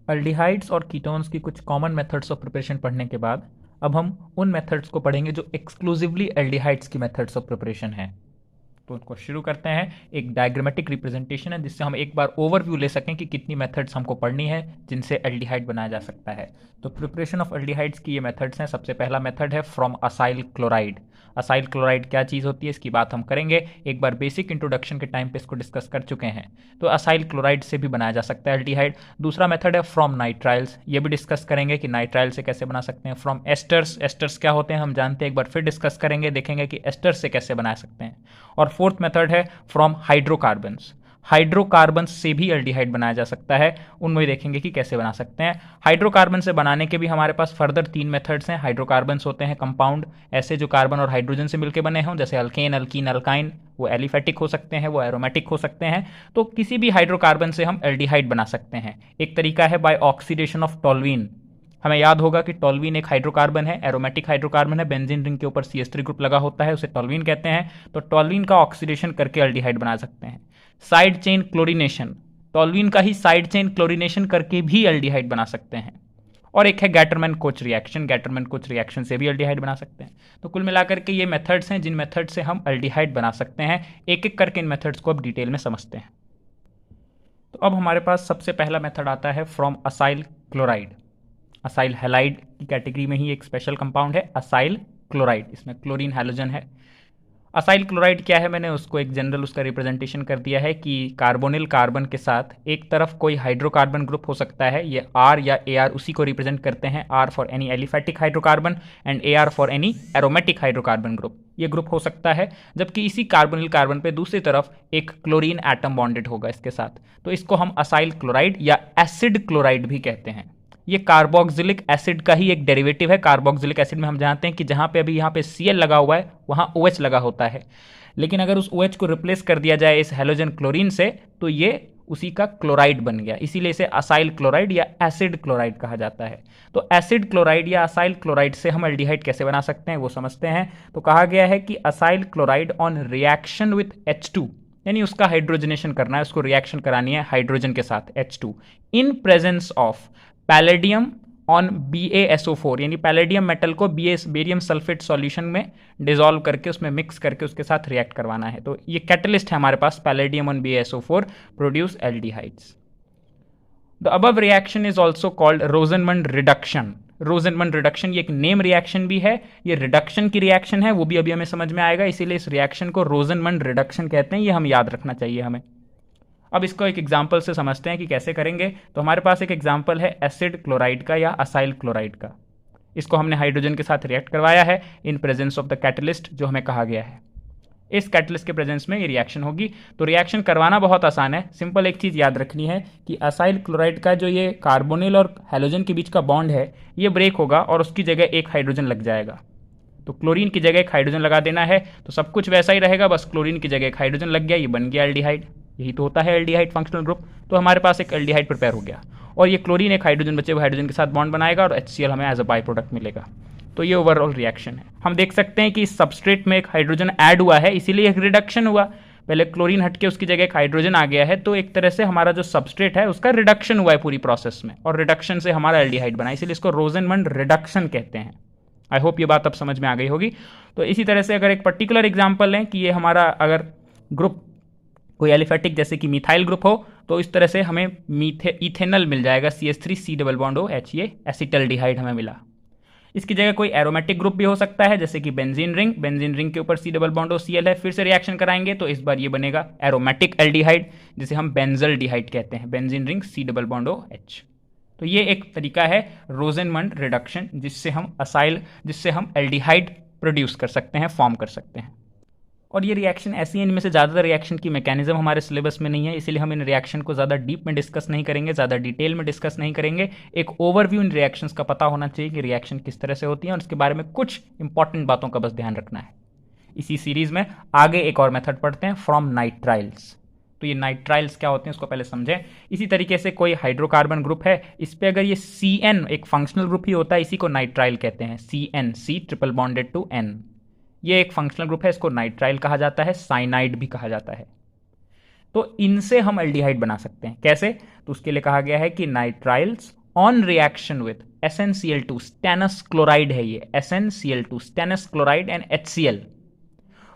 Aldehydes और ketones की कुछ कॉमन मेथड्स ऑफ प्रिपरेशन पढ़ने के बाद अब हम उन मेथड्स को पढ़ेंगे जो एक्सक्लूसिवली एल्डिहाइड्स की मेथड्स ऑफ प्रिपरेशन है। तो उनको शुरू करते हैं। एक डायग्रामेटिक रिप्रेजेंटेशन है जिससे हम एक बार ओवरव्यू ले सकें कि कितनी मेथड्स हमको पढ़नी है जिनसे एल्डिहाइड बनाया जा सकता है। तो प्रिपरेशन ऑफ एल्डिहाइड्स की ये मेथड्स हैं। सबसे पहला मेथड है from acyl chloride. Acyl chloride क्या चीज़ होती है इसकी बात हम करेंगे। एक बार बेसिक इंट्रोडक्शन के टाइम पे इसको डिस्कस कर चुके हैं। तो असाइल क्लोराइड से भी बनाया जा सकता है एल्डिहाइड। दूसरा मेथड है फ्रॉम नाइट्राइल्स। ये भी डिस्कस करेंगे कि नाइट्राइल से कैसे बना सकते हैं। फ्रॉम एस्टर्स, एस्टर्स क्या होते हैं हम जानते हैं, एक बार फिर डिस्कस करेंगे, देखेंगे कि एस्टर्स से कैसे बना सकते हैं। और फोर्थ मेथड है फ्रॉम हाइड्रोकार्बन्स। हाइड्रोकार्बन से भी एल्डिहाइड बनाया जा सकता है, उनमें देखेंगे कि कैसे बना सकते हैं। हाइड्रोकार्बन से बनाने के भी हमारे पास फर्दर 3 मेथड्स हैं। हाइड्रोकार्बन्स होते हैं कंपाउंड, ऐसे जो कार्बन और हाइड्रोजन से मिलकर बने हों, जैसे अल्केन, अल्कीन, अल्काइन। वो एलिफेटिक हो सकते हैं, वो एरोमेटिक हो सकते हैं। तो किसी भी हाइड्रोकार्बन से हम एल्डिहाइड बना सकते हैं। एक तरीका है बाय ऑक्सीडेशन ऑफ टोल्यूइन। हमें याद होगा कि टोल्यूइन एक हाइड्रोकार्बन है, एरोमेटिक हाइड्रोकार्बन है। बेंजीन रिंग के ऊपर CH3 ग्रुप लगा होता है, उसे टोल्यूइन कहते हैं। तो टोल्यूइन का ऑक्सीडेशन करके एल्डिहाइड बना सकते हैं। साइड चेन क्लोरीनेशन, टोल्यूइन का ही साइड चेन क्लोरीनेशन करके भी एल्डिहाइड बना सकते हैं। और एक है Gattermann coach reaction, Gattermann coach reaction से भी एल्डिहाइड बना सकते हैं। तो कुल मिलाकर के ये मेथड्स हैं जिन मेथड से हम एल्डिहाइड बना सकते हैं। एक एक करके इन मेथड्स को अब डिटेल में समझते हैं। तो अब हमारे पास सबसे पहला मेथड आता है from acyl chloride. Acyl halide की कैटेगरी में ही एक स्पेशल कंपाउंड है असाइल क्लोराइड, इसमें क्लोरीन हैलोजन है। असाइल क्लोराइड क्या है, मैंने उसको एक जनरल उसका रिप्रेजेंटेशन कर दिया है कि कार्बोनिल कार्बन के साथ एक तरफ कोई हाइड्रोकार्बन ग्रुप हो सकता है, ये आर या AR उसी को रिप्रेजेंट करते हैं। R for any aliphatic hydrocarbon and AR for any aromatic hydrocarbon group, ये ग्रुप हो सकता है। जबकि इसी कार्बोनिल कार्बन पे दूसरी तरफ एक क्लोरीन एटम बॉन्डेड होगा इसके साथ, तो इसको हम असाइल क्लोराइड या एसिड क्लोराइड भी कहते हैं। ये कार्बोक्सिलिक एसिड का ही एक डेरिवेटिव है। कार्बोक्सिलिक एसिड में हम जानते हैं कि जहां पे अभी यहाँ पे Cl लगा हुआ है वहां OH लगा होता है, लेकिन अगर उस OH को रिप्लेस कर दिया जाए इस हेलोजन क्लोरीन से तो ये उसी का क्लोराइड बन गया, इसीलिए इसे असाइल क्लोराइड या एसिड क्लोराइड कहा जाता है। तो एसिड क्लोराइड या असाइल क्लोराइड से हम एल्डिहाइड कैसे बना सकते हैं वो समझते हैं। तो कहा गया है कि acyl chloride on reaction with H2, यानी उसका हाइड्रोजनेशन करना है, उसको रिएक्शन करानी है हाइड्रोजन के साथ H2 in presence of palladium on BaSO4, यानी पैलेडियम मेटल को बेरियम सल्फेट सॉल्यूशन में डिसॉल्व करके उसमें मिक्स करके उसके साथ रिएक्ट करवाना है। तो ये कैटलिस्ट है हमारे पास, palladium on BaSO4 produce aldehydes. The above reaction is also called Rosenmund reduction. Rosenmund reduction ये एक नेम रिएक्शन भी है, ये रिडक्शन की रिएक्शन है, वो भी अभी हमें समझ में आएगा, इसीलिए इस रिएक्शन को रोजनमंड रिडक्शन कहते हैं, ये हम याद रखना चाहिए हमें। अब इसको एक एग्जाम्पल से समझते हैं कि कैसे करेंगे। तो हमारे पास एक एग्जाम्पल है एसिड क्लोराइड का या असाइल क्लोराइड का। इसको हमने हाइड्रोजन के साथ रिएक्ट करवाया है in presence of the catalyst जो हमें कहा गया है। इस कैटलिस्ट के प्रेजेंस में ये रिएक्शन होगी। तो रिएक्शन करवाना बहुत आसान है, सिंपल एक चीज़ याद रखनी है कि असाइल क्लोराइड का जो ये कार्बोनिल और हैलोजन के बीच का बॉन्ड है ये ब्रेक होगा और उसकी जगह एक हाइड्रोजन लग जाएगा। तो क्लोरीन की जगह एक हाइड्रोजन लगा देना है, तो सब कुछ वैसा ही रहेगा, बस क्लोरीन की जगह एक हाइड्रोजन लग गया, ये बन गया एल्डिहाइड। यही तो होता है एल्डिहाइड फंक्शनल ग्रुप। तो हमारे पास एक एल्डिहाइड प्रिपेयर हो गया और ये क्लोरीन एक हाइड्रोजन बचे हुए हाइड्रोजन के साथ बॉन्ड बनाएगा और HCl हमें एज अ बाई प्रोडक्ट मिलेगा। तो ये ओवरऑल रिएक्शन है। हम देख सकते हैं कि इस सबस्ट्रेट में एक हाइड्रोजन ऐड हुआ है, इसीलिए एक रिडक्शन हुआ। पहले क्लोरीन हटके उसकी जगह एक हाइड्रोजन आ गया है, तो एक तरह से हमारा जो सबस्ट्रेट है उसका रिडक्शन हुआ है पूरी प्रोसेस में, और रिडक्शन से हमारा एल्डिहाइड बना, इसीलिए इसको रोजनमंड रिडक्शन कहते हैं। आई होप ये बात अब समझ में आ गई होगी। तो इसी तरह से अगर एक पर्टिकुलर एग्जाम्पल लें कि ये हमारा अगर ग्रुप कोई एलिफेटिक जैसे कि मिथाइल ग्रुप हो, तो इस तरह से हमें इथेनल मिल जाएगा, CH3 डबल बॉन्ड हो H, ये एसिटल्डिहाइड हमें मिला। इसकी जगह कोई एरोमेटिक ग्रुप भी हो सकता है जैसे कि बेंजीन रिंग, बेंजीन रिंग के ऊपर C डबल बॉन्ड हो Cl है, फिर से रिएक्शन कराएंगे तो इस बार ये बनेगा एरोमेटिक एल्डिहाइड जिसे हम बेंजल्डिहाइड कहते हैं, benzene ring C double bond हो H। तो ये एक तरीका है रोजनमंड रिडक्शन जिससे हम एल्डिहाइड प्रोड्यूस कर सकते हैं, फॉर्म कर सकते हैं। और ये रिएक्शन ऐसी है, इनमें से ज़्यादातर रिएक्शन की मैकेनिज्म हमारे सिलेबस में नहीं है, इसीलिए हम इन रिएक्शन को ज़्यादा डीप में डिस्कस नहीं करेंगे, ज़्यादा डिटेल में डिस्कस नहीं करेंगे। एक ओवरव्यू इन रिएक्शंस का पता होना चाहिए कि रिएक्शन किस तरह से होती है और इसके बारे में कुछ इंपॉर्टेंट बातों का बस ध्यान रखना है। इसी सीरीज़ में आगे एक और मेथड पढ़ते हैं फ्रॉम नाइट्राइल्स। तो ये नाइट्राइल्स क्या होते हैं उसको पहले समझें। इसी तरीके से कोई हाइड्रोकार्बन ग्रुप है, इस पर अगर ये CN एक फंक्शनल ग्रुप ही होता है, इसी को नाइट्राइल कहते हैं, CN, C triple bonded to N। ये एक फंक्शनल ग्रुप है, इसको नाइट्राइल कहा जाता है, साइनाइड भी कहा जाता है। तो इनसे हम एल्डिहाइड बना सकते हैं। कैसे? तो उसके लिए कहा गया है कि nitriles on reaction with SnCl2, stannous chloride है ये, SnCl2 stannous chloride and HCl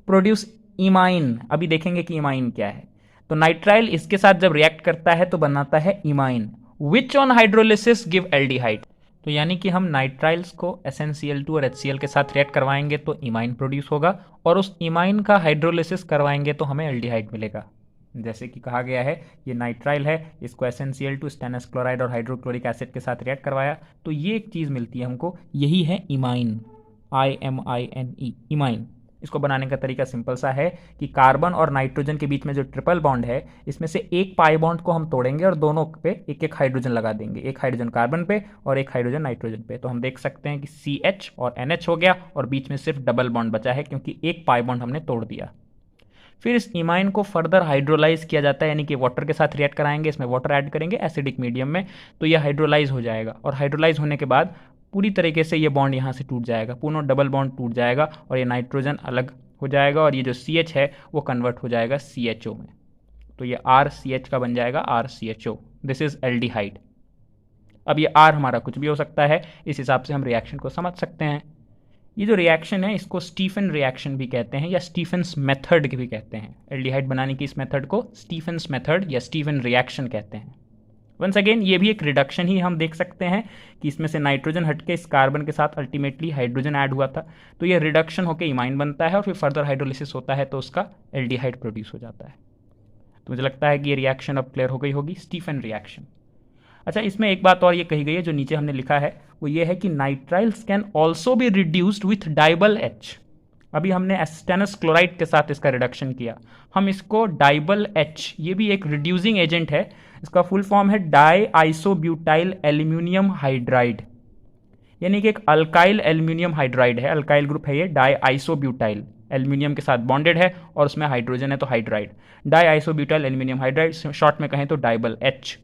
produce imine. अभी देखेंगे कि इमाइन क्या है। तो नाइट्राइल इसके साथ जब रिएक्ट करता है तो बनाता है imine, which on hydrolysis give aldehyde. तो यानी कि हम नाइट्राइल्स को SnCl2 और HCl के साथ रिएक्ट करवाएंगे तो इमाइन प्रोड्यूस होगा, और उस इमाइन का हाइड्रोलिसिस करवाएंगे तो हमें एल्डिहाइड मिलेगा। जैसे कि कहा गया है ये नाइट्राइल है, इसको SnCl2 स्टेनस क्लोराइड और हाइड्रोक्लोरिक एसिड के साथ रिएक्ट करवाया तो ये एक चीज़ मिलती है हमको, यही है इमाइन, IMINE, इमाइन। इसको बनाने का तरीका सिंपल सा है कि कार्बन और नाइट्रोजन के बीच में जो ट्रिपल बॉन्ड है इसमें से एक पाई बॉन्ड को हम तोड़ेंगे और दोनों पे एक एक हाइड्रोजन लगा देंगे, एक हाइड्रोजन कार्बन पे और एक हाइड्रोजन नाइट्रोजन पे। तो हम देख सकते हैं कि CH और NH हो गया और बीच में सिर्फ डबल बॉन्ड बचा है क्योंकि एक पाई बॉन्ड हमने तोड़ दिया। फिर इस इमाइन को फर्दर हाइड्रोलाइज किया जाता है, यानी कि वाटर के साथ रिएक्ट कराएंगे, इसमें वाटर ऐड करेंगे एसिडिक मीडियम में, तो ये हाइड्रोलाइज हो जाएगा। और हाइड्रोलाइज होने के बाद पूरी तरीके से ये बॉन्ड यहाँ से टूट जाएगा, पूर्ण डबल बॉन्ड टूट जाएगा और ये नाइट्रोजन अलग हो जाएगा और ये जो CH है वो कन्वर्ट हो जाएगा CHO में। तो ये RCH का बन जाएगा RCHO। This is aldehyde. अब ये R हमारा कुछ भी हो सकता है, इस हिसाब से हम रिएक्शन को समझ सकते हैं। ये जो रिएक्शन है इसको स्टीफन रिएक्शन भी कहते हैं या स्टीफन्स मेथड भी कहते हैं। एल्डिहाइड बनाने की इस मेथड को स्टीफन्स मेथड या स्टीफन रिएक्शन कहते हैं। वंस अगेन ये भी एक रिडक्शन ही हम देख सकते हैं कि इसमें से नाइट्रोजन हटके इस कार्बन के साथ अल्टीमेटली हाइड्रोजन ऐड हुआ था, तो ये रिडक्शन होकर इमाइन बनता है और फिर फर्दर हाइड्रोलिसिस होता है तो उसका एल्डिहाइड प्रोड्यूस हो जाता है। तो मुझे लगता है कि ये रिएक्शन अब क्लियर हो गई होगी, स्टीफन रिएक्शन। अच्छा, इसमें एक बात और ये कही गई है जो नीचे हमने लिखा है, वो ये है कि nitriles can also be reduced with DIBAL H। अभी हमने स्टेनस क्लोराइड के साथ इसका रिडक्शन किया, हम इसको डाइबल H, ये भी एक रिड्यूसिंग एजेंट है, इसका फुल फॉर्म है डाई आइसोब्यूटाइल एल्यूमिनियम हाइड्राइड, यानी कि एक अल्काइल एल्यूमिनियम हाइड्राइड है, अल्काइल ग्रुप है ये, डाई आइसोब्यूटाइल, एल्यूमिनियम के साथ बॉन्डेड है और उसमें हाइड्रोजन है तो hydride, die isobutyl aluminium hydride, short में कहें तो डाइबल H।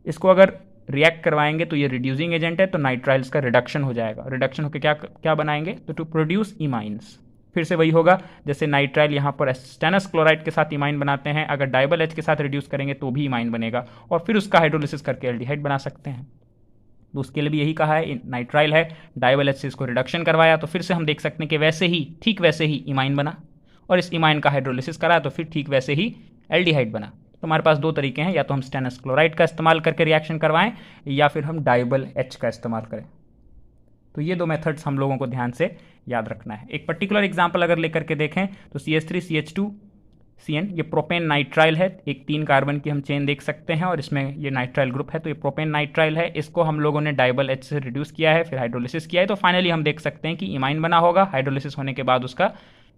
इसको अगर रिएक्ट करवाएंगे तो ये रिड्यूसिंग एजेंट है, तो नाइट्राइल्स का रिडक्शन हो जाएगा। रिडक्शन होकर क्या क्या बनाएंगे, तो टू प्रोड्यूस इमाइंस। फिर से वही होगा जैसे नाइट्राइल यहाँ पर स्टेनस क्लोराइड के साथ इमाइन बनाते हैं, अगर डाइबल H के साथ रिड्यूस करेंगे तो भी इमाइन बनेगा और फिर उसका हाइड्रोलिसिस करके एल्डिहाइड बना सकते हैं। तो उसके लिए भी यही कहा है, नाइट्राइल है, डाइबल H से इसको रिडक्शन करवाया तो फिर से हम देख सकते हैं कि वैसे ही, ठीक वैसे ही इमाइन बना और इस इमाइन का हाइड्रोलिसिस कराया तो फिर ठीक वैसे ही एल्डिहाइड बना। तो हमारे पास दो तरीके हैं, या तो हम स्टेनस क्लोराइड का इस्तेमाल करके रिएक्शन करवाएं या फिर हम डाइबल H का इस्तेमाल करें। तो ये दो मेथड्स हम लोगों को ध्यान से याद रखना है। एक पर्टिकुलर एग्जांपल अगर लेकर के देखें तो CH3CH2CN, ये प्रोपेन नाइट्राइल है, एक 3 कार्बन की हम चेन देख सकते हैं और इसमें ये नाइट्राइल ग्रुप है, तो ये प्रोपेन नाइट्राइल है, इसको हम लोगों ने डाइबल H से रिड्यूस किया है, फिर हाइड्रोलिसिस किया है, तो फाइनली हम देख सकते हैं कि इमाइन बना होगा, हाइड्रोलिसिस होने के बाद उसका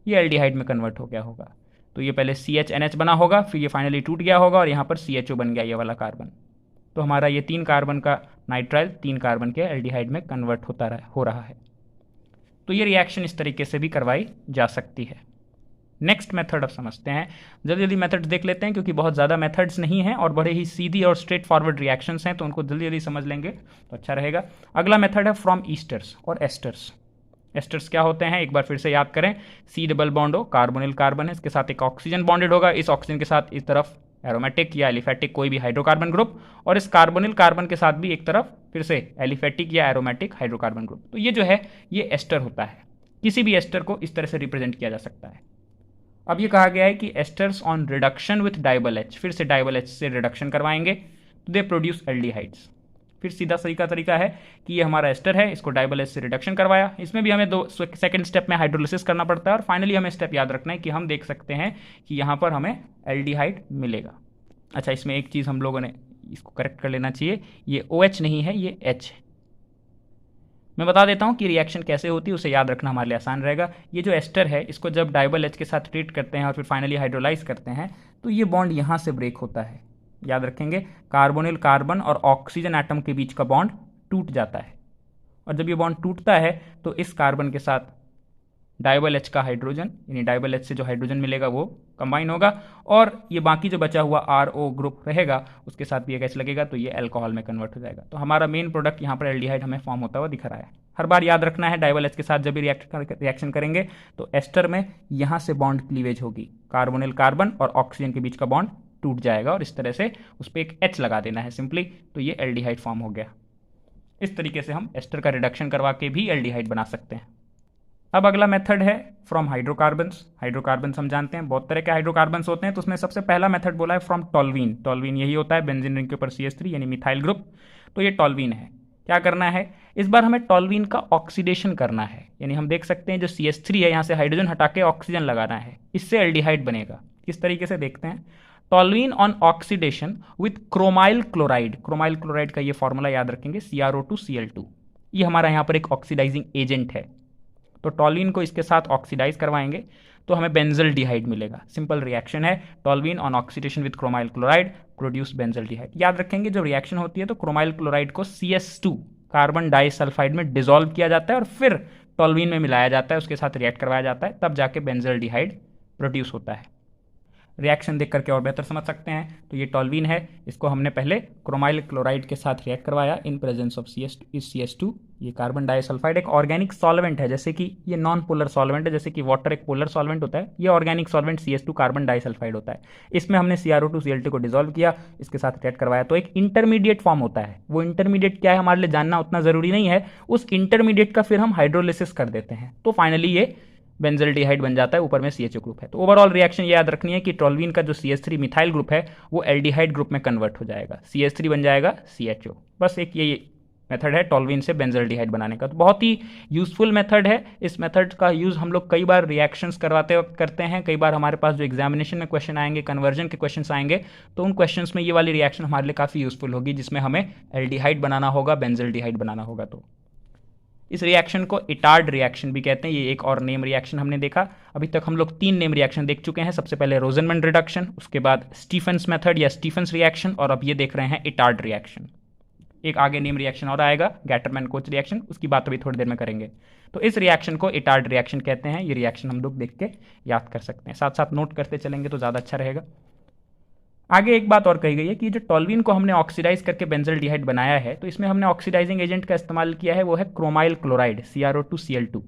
ये एल्डिहाइड में कन्वर्ट हो गया होगा। तो ये पहले CHNH बना होगा, फिर ये फाइनली टूट गया होगा और यहाँ पर CHO बन गया ये वाला कार्बन। तो हमारा ये 3 कार्बन का नाइट्राइल 3 कार्बन के एल्डिहाइड में कन्वर्ट हो रहा है। तो ये रिएक्शन इस तरीके से भी करवाई जा सकती है। नेक्स्ट मेथड अब समझते हैं, जल्दी जल्दी मेथड्स देख लेते हैं क्योंकि बहुत ज़्यादा मेथड्स नहीं हैं और बड़े ही सीधी और स्ट्रेट फॉरवर्ड रिएक्शंस हैं, तो उनको जल्दी जल्दी समझ लेंगे तो अच्छा रहेगा। अगला मेथड है फ्रॉम ईस्टर्स और एस्टर्स। एस्टर्स क्या होते हैं एक बार फिर से याद करें, C डबल बॉन्ड हो, कार्बोनिल कार्बन है, इसके साथ एक ऑक्सीजन बॉन्डेड होगा, इस ऑक्सीजन के साथ इस तरफ एरोमेटिक या एलिफेटिक कोई भी हाइड्रोकार्बन ग्रुप, और इस कार्बोनिल कार्बन के साथ भी एक तरफ फिर से एलिफेटिक या एरोमेटिक हाइड्रोकार्बन ग्रुप। तो ये जो है ये एस्टर होता है। किसी भी एस्टर को इस तरह से रिप्रेजेंट किया जा सकता है। अब ये कहा गया है कि esters on reduction with DIBAL H, फिर से डाइबल H से रिडक्शन करवाएंगे तो दे प्रोड्यूस एल्डिहाइड्स। फिर सीधा सही का तरीका है कि ये हमारा एस्टर है, इसको डाइबल H से रिडक्शन करवाया, इसमें भी हमें सेकंड स्टेप में हाइड्रोलिसिस करना पड़ता है और फाइनली हमें स्टेप याद रखना है कि हम देख सकते हैं कि यहाँ पर हमें एल्डिहाइड मिलेगा। अच्छा, इसमें एक चीज़ हम लोगों ने इसको करेक्ट कर लेना चाहिए, ये OH नहीं है, ये H है। मैं बता देता हूँ कि रिएक्शन कैसे होती है, उसे याद रखना हमारे लिए आसान रहेगा। ये जो एस्टर है इसको जब डाइबल H के साथ ट्रीट करते हैं और फिर फाइनली हाइड्रोलाइज करते हैं तो ये बॉन्ड यहाँ से ब्रेक होता है। याद रखेंगे, कार्बोनिल कार्बन और ऑक्सीजन एटम के बीच का बॉन्ड टूट जाता है और जब ये बॉन्ड टूटता है तो इस कार्बन के साथ डायबल H का हाइड्रोजन, यानी डायबल H से जो हाइड्रोजन मिलेगा वो कंबाइन होगा, और ये बाकी जो बचा हुआ RO ग्रुप रहेगा उसके साथ भी एक H लगेगा, तो ये अल्कोहल में कन्वर्ट हो जाएगा। तो हमारा मेन प्रोडक्ट यहाँ पर एल्डिहाइड हमें फॉर्म होता हुआ दिख रहा है। हर बार याद रखना है डायबल H के साथ जब भी रिएक्शन करेंगे तो एस्टर में यहाँ से बॉन्ड क्लीवेज होगी, कार्बोनिल कार्बन और ऑक्सीजन के बीच का बॉन्ड टूट जाएगा और इस तरह से उस पर एक H लगा देना है सिंपली, तो ये एल्डिहाइड फॉर्म हो गया। इस तरीके से हम एस्टर का रिडक्शन करवा के भी एल्डिहाइड बना सकते हैं। अब अगला मेथड है फ्रॉम हाइड्रोकार्बन्स। हाइड्रोकार्बन्स हम जानते हैं बहुत तरह के हाइड्रोकार्बन्स होते हैं, तो उसमें सबसे पहला मेथड बोला है फ्रॉम टॉल्वीन। टॉल्वीन यही होता है बेंजीन रिंग के ऊपर CH3 यानी मिथाइल ग्रुप, तो ये टॉल्वीन है। क्या करना है, इस बार हमें टॉल्वीन का ऑक्सीडेशन करना है, यानी हम देख सकते हैं जो CH3 है यहाँ से हाइड्रोजन हटा के ऑक्सीजन लगाना है, इससे एल्डिहाइड बनेगा। किस तरीके से देखते हैं, toluene on oxidation with chromyl chloride. Chromyl chloride का ये फॉर्मूला याद रखेंगे CrO2Cl2, ये हमारा यहाँ पर एक ऑक्सीडाइजिंग एजेंट है। तो टॉल्वीन को इसके साथ ऑक्सीडाइज करवाएंगे तो हमें बेंजल्डिहाइड मिलेगा। सिंपल रिएक्शन है, toluene on oxidation with chromyl chloride produce benzaldehyde. याद रखेंगे जब रिएक्शन होती है तो क्रोमाइल क्लोराइड को CS2 कार्बन डाइसल्फाइड में डिसॉल्व किया जाता है और फिर टॉल्वीन में मिलाया जाता है, उसके साथ रिएक्ट करवाया जाता है, तब जाके बेंजल्डिहाइड प्रोड्यूस होता है। रिएक्शन देख करके और बेहतर समझ सकते हैं, तो ये टॉल्वीन है, इसको हमने पहले क्रोमाइल क्लोराइड के साथ रिएक्ट करवाया इन प्रेजेंस ऑफ CS2। ये कार्बन डाइसल्फाइड एक ऑर्गेनिक सॉल्वेंट है, जैसे कि ये नॉन पोलर सॉल्वेंट है, जैसे कि वाटर एक पोलर सॉल्वेंट होता है, ये organic solvent CS2 carbon disulphide होता है। इसमें हमने CrO2Cl2 को डिसॉल्व किया, इसके साथ रिएक्ट करवाया, तो एक इंटरमीडिएट फॉर्म होता है। वो इंटरमीडिएट क्या है हमारे लिए जानना उतना जरूरी नहीं है, उस इंटरमीडिएट का फिर हम हाइड्रोलिसिस कर देते हैं, तो फाइनली ये बेंजल्डिहाइड बन जाता है, ऊपर में CHO ग्रुप है। तो ओवरऑल रिएक्शन ये याद रखनी है कि टॉल्वीन का जो CH3 मिथाइल ग्रुप है वो एल्डिहाइड ग्रुप में कन्वर्ट हो जाएगा, CH3 बन जाएगा CHO। बस एक ये मेथड है टॉल्वीन से बेंजल्डिहाइड बनाने का, तो बहुत ही यूजफुल मेथड है। इस मेथड का यूज़ हम लोग कई बार रिएक्शंस करवाते वक्त करते हैं, कई बार हमारे पास जो एग्जामिनेशन में क्वेश्चन आएंगे, कन्वर्जन के क्वेश्चन आएंगे, तो उन क्वेश्चंस में ये वाली रिएक्शन हमारे लिए काफ़ी यूजफुल होगी, जिसमें हमें एल्डिहाइड बनाना होगा, बेंजल्डिहाइड बनाना होगा। तो इस रिएक्शन को इटार्ड रिएक्शन भी कहते हैं, ये एक और नेम रिएक्शन हमने देखा। अभी तक हम लोग 3 नेम रिएक्शन देख चुके हैं, सबसे पहले रोजनमंड रिडक्शन, उसके बाद स्टीफेंस मेथड या स्टीफेंस रिएक्शन, और अब ये देख रहे हैं इटार्ड रिएक्शन। एक आगे नेम रिएक्शन और आएगा, गैटरमैन कोच रिएक्शन, उसकी बात अभी थोड़ी देर में करेंगे। तो इस रिएक्शन को इटार्ड रिएक्शन कहते हैं। ये रिएक्शन हम लोग देख के याद कर सकते हैं, साथ साथ नोट करते चलेंगे तो ज़्यादा अच्छा रहेगा। आगे एक बात और कही गई है कि जो टॉल्वीन को हमने ऑक्सीडाइज करके बेंजल्डिहाइड बनाया है, तो इसमें हमने ऑक्सीडाइजिंग एजेंट का इस्तेमाल किया है, वो है क्रोमाइल क्लोराइड CrO2Cl2।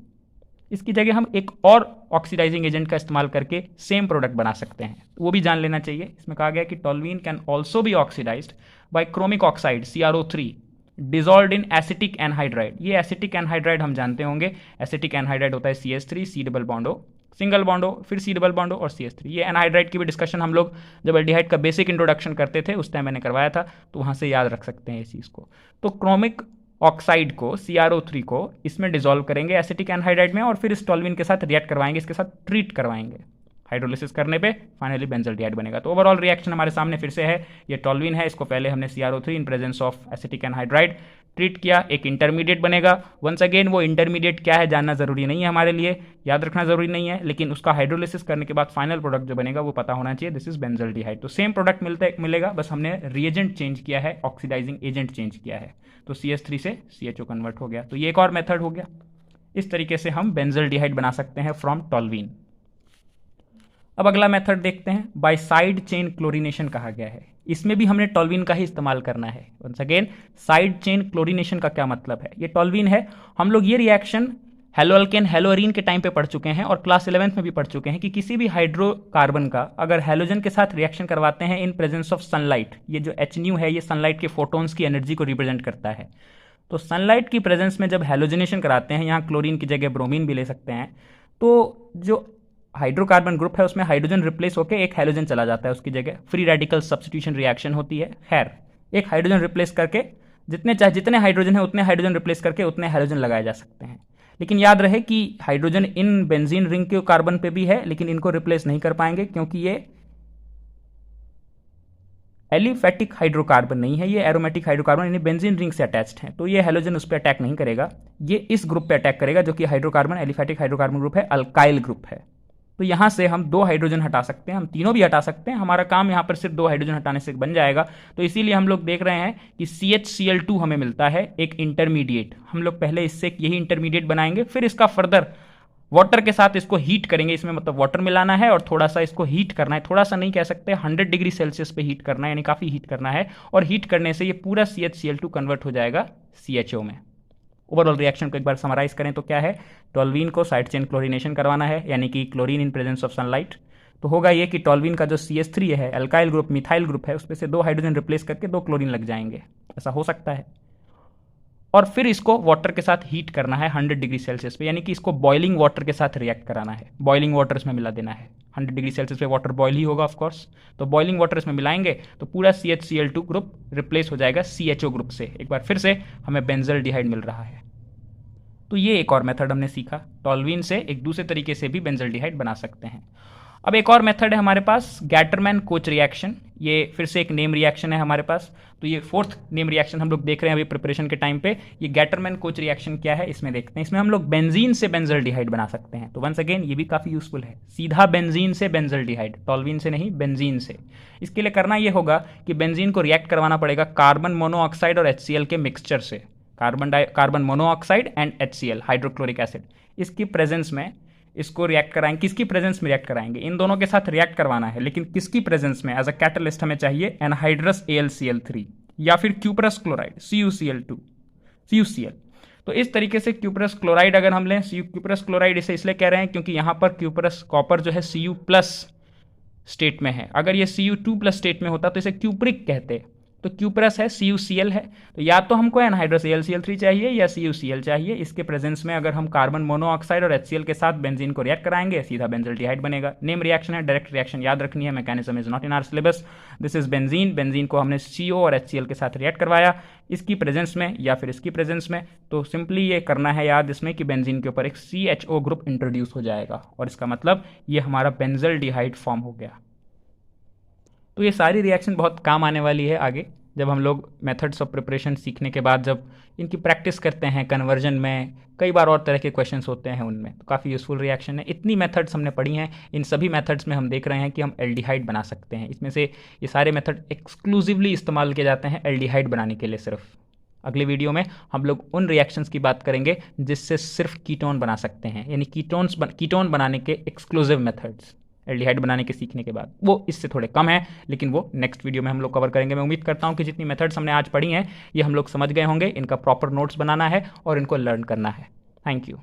इसकी जगह हम एक और ऑक्सीडाइजिंग एजेंट का इस्तेमाल करके सेम प्रोडक्ट बना सकते हैं, तो वो भी जान लेना चाहिए। इसमें कहा गया कि toluene can also be oxidized by chromic oxide CrO3 dissolve in acetic anhydride. ये एसिटिक एनहाइड्राइड हम जानते होंगे, एसिटिक एनहाइड्राइड होता है CH3 C double bond O single bond O, फिर C डबल बॉन्डो और CH3। ये एनहाइड्राइड की भी डिस्कशन हम लोग जब एल्डिहाइड का बेसिक इंट्रोडक्शन करते थे उस टाइम मैंने करवाया था, तो वहाँ से याद रख सकते हैं इस चीज़ को। तो क्रोमिक ऑक्साइड को CrO3 को इसमें डिजॉल्व करेंगे एसिटिक एनहाइड्राइड में, और फिर इस टॉल्वीन के साथ रिएक्ट करवाएंगे, इसके साथ ट्रीट करवाएंगे, हाइड्रोलिसिस करने पे फाइनली बेंजल्डिहाइड बनेगा। तो ओवरऑल रिएक्शन हमारे सामने फिर से है, ये टॉल्वीन है, इसको पहले हमने CrO3 in presence of acetic anhydride treat किया, एक इंटरमीडिएट बनेगा। वंस अगेन वो इंटरमीडिएट क्या है जानना जरूरी नहीं है हमारे लिए, याद रखना जरूरी नहीं है, लेकिन उसका हाइड्रोलिसिस करने के बाद फाइनल प्रोडक्ट जो बनेगा वो पता होना चाहिए, दिस इज बेंजल्डिहाइड। तो सेम प्रोडक्ट मिलेगा, बस हमने रिएजेंट चेंज किया है, ऑक्सीडाइजिंग एजेंट चेंज किया है, तो CH3 से CHO कन्वर्ट हो गया। तो ये एक और मेथड हो गया। इस तरीके से हम बेंजल्डिहाइड बना सकते हैं फ्रॉम टॉल्वीन। अब अगला मेथड देखते हैं, बाय साइड चेन क्लोरीनेशन कहा गया है। इसमें भी हमने टॉल्वीन का ही इस्तेमाल करना है। Once again side chain chlorination का क्या मतलब है, ये टॉल्वीन है, हम लोग ये रिएक्शन हेलोअल्केन हेलोअरीन के टाइम पे पढ़ चुके हैं और क्लास 11th में भी पढ़ चुके हैं कि किसी भी हाइड्रोकार्बन का अगर हेलोजन के साथ रिएक्शन करवाते हैं इन प्रेजेंस ऑफ सनलाइट, ये जो HNu है ये सनलाइट के फोटोन्स की एनर्जी को रिप्रेजेंट करता है, तो सनलाइट की प्रेजेंस में जब हेलोजनेशन कराते हैं, यहाँ क्लोरीन की जगह ब्रोमीन भी ले सकते हैं, तो जो हाइड्रोकार्बन ग्रुप है उसमें हाइड्रोजन रिप्लेस होकर एक हाइड्रोजन चला जाता है, उसकी जगह फ्री रेडिकल सब्स्टिट्यूशन रिएक्शन होती है। खैर एक हाइड्रोजन रिप्लेस करके जितने हाइड्रोजन है उतने हाइड्रोजन रिप्लेस करके उतने हाइड्रोजन लगाए जा सकते हैं, लेकिन याद रहे कि हाइड्रोजन इन बेंजीन रिंग के कार्बन पे भी है, लेकिन इनको रिप्लेस नहीं कर पाएंगे क्योंकि ये एलिफेटिक हाइड्रोकार्बन नहीं है, ये एरोमेटिक हाइड्रोकार्बन यानी बेंजीन रिंग से अटैच्ड है, तो ये हेलोजन उस पर अटैक नहीं करेगा, ये इस ग्रुप पे अटैक करेगा जो कि हाइड्रोकार्बन एलिफेटिक हाइड्रोकार्बन ग्रुप है, अल्काइल ग्रुप है। तो यहां से हम 2 हाइड्रोजन हटा सकते हैं, हम तीनों भी हटा सकते हैं, हमारा काम यहां पर सिर्फ 2 हाइड्रोजन हटाने से बन जाएगा। तो इसीलिए हम लोग देख रहे हैं कि CHCl2 हमें मिलता है एक इंटरमीडिएट, हम लोग पहले इससे यही इंटरमीडिएट बनाएंगे, फिर इसका फर्दर वाटर के साथ इसको हीट करेंगे, इसमें मतलब वाटर मिलाना है और थोड़ा सा इसको हीट करना है, थोड़ा सा नहीं कह सकते, 100 डिग्री सेल्सियस पे हीट करना है, यानी काफ़ी हीट करना है। और हीट करने से ये पूरा CHCl2 कन्वर्ट हो जाएगा CHO में। ओवरऑल रिएक्शन को एक बार समराइज करें तो क्या है, टोल्यूइन को साइड चेन क्लोरीनेशन करवाना है, यानी कि chlorine in presence of sunlight. तो होगा ये कि टोल्यूइन का जो CH3 है, अल्काइल ग्रुप मिथाइल ग्रुप है, उसमें से 2 हाइड्रोजन रिप्लेस करके 2 क्लोरीन लग जाएंगे, ऐसा हो सकता है। और फिर इसको वाटर के साथ हीट करना है 100 डिग्री सेल्सियस पे, यानी कि इसको बॉइलिंग वाटर के साथ रिएक्ट कराना है, बॉइलिंग वाटर इसमें मिला देना है। 100 डिग्री सेल्सियस पे वाटर बॉयल ही होगा ऑफ कोर्स, तो बॉइलिंग वाटर इसमें मिलाएंगे तो पूरा CHCl2 ग्रुप रिप्लेस हो जाएगा CHO ग्रुप से। एक बार फिर से हमें बेंजल्डिहाइड मिल रहा है। तो ये एक और मेथड हमने सीखा, टोल्यूइन से एक दूसरे तरीके से भी बेंजल्डिहाइड बना सकते हैं। अब एक और मेथड है हमारे पास, गैटरमैन कोच रिएक्शन। ये फिर से एक नेम रिएक्शन है हमारे पास, तो ये 4th नेम रिएक्शन हम लोग देख रहे हैं अभी प्रिपरेशन के टाइम पे। ये गैटरमैन कोच रिएक्शन क्या है इसमें देखते हैं। इसमें हम लोग बेंजीन से बेंजल्डिहाइड बना सकते हैं। तो वंस अगेन ये भी काफ़ी यूजफुल है, सीधा बेंजीन से बेंजल्डिहाइड, टोल्यूइन से नहीं, बेंजीन से। इसके लिए करना ये होगा कि बेंजीन को रिएक्ट करवाना पड़ेगा कार्बन मोनोऑक्साइड और HCl के मिक्सचर से, carbon monoxide and HCl hydrochloric acid, इसकी प्रेजेंस में इसको रिएक्ट कराएंगे। किसकी प्रेजेंस में रिएक्ट कराएंगे, इन दोनों के साथ रिएक्ट करवाना है, लेकिन किसकी प्रेजेंस में, एज अ कैटलिस्ट हमें चाहिए एनहाइड्रस AlCl3 या फिर क्यूपरस क्लोराइड CuCl2 CuCl। तो इस तरीके से क्यूपरस क्लोराइड अगर हम लें, क्यूपरस क्लोराइड इसे इसलिए कह रहे हैं क्योंकि यहां पर क्यूपरस कॉपर जो है Cu+ स्टेट में है, अगर ये Cu2+ स्टेट में होता तो इसे क्यूपरिक कहते। तो क्यूपरस है, CuCl है, तो या तो हमको एनहाइड्रस AlCl3 चाहिए या CuCl चाहिए। इसके प्रेजेंस में अगर हम कार्बन मोनोऑक्साइड और HCl के साथ बेंजीन को रिएक्ट कराएंगे, सीधा बेंजल्डिहाइड बनेगा। नेम रिएक्शन है, डायरेक्ट रिएक्शन याद रखनी है, mechanism is not in our syllabus. This is benzene, benzene को हमने CO और HCl के साथ रिएक्ट करवाया, इसकी प्रेजेंस में या फिर इसकी प्रेजेंस में। तो सिंपली ये करना है याद इसमें कि बेंजीन के ऊपर एक CHO ग्रुप इंट्रोड्यूस हो जाएगा, और इसका मतलब ये हमारा बेंजल्डिहाइड फॉर्म हो गया। तो ये सारी रिएक्शन बहुत काम आने वाली है आगे, जब हम लोग मेथड्स ऑफ प्रिपरेशन सीखने के बाद जब इनकी प्रैक्टिस करते हैं कन्वर्जन में, कई बार और तरह के क्वेश्चंस होते हैं उनमें, तो काफ़ी यूजफुल रिएक्शन है। इतनी मेथड्स हमने पढ़ी हैं, इन सभी मेथड्स में हम देख रहे हैं कि हम एल्डिहाइड बना सकते हैं। इसमें से ये सारे मेथड एक्सक्लूसिवली इस्तेमाल किए जाते हैं एल्डिहाइड बनाने के लिए सिर्फ। अगले वीडियो में हम लोग उन रिएक्शंस की बात करेंगे जिससे सिर्फ कीटोन बना सकते हैं, यानी कीटोन बनाने के एक्सक्लूसिव मेथड्स एल्डिहाइड बनाने के सीखने के बाद। वो इससे थोड़े कम है, लेकिन वो नेक्स्ट वीडियो में हम लोग कवर करेंगे। मैं उम्मीद करता हूँ कि जितनी मेथड्स हमने आज पढ़ी हैं ये हम लोग समझ गए होंगे, इनका प्रॉपर नोट्स बनाना है और इनको लर्न करना है। Thank you.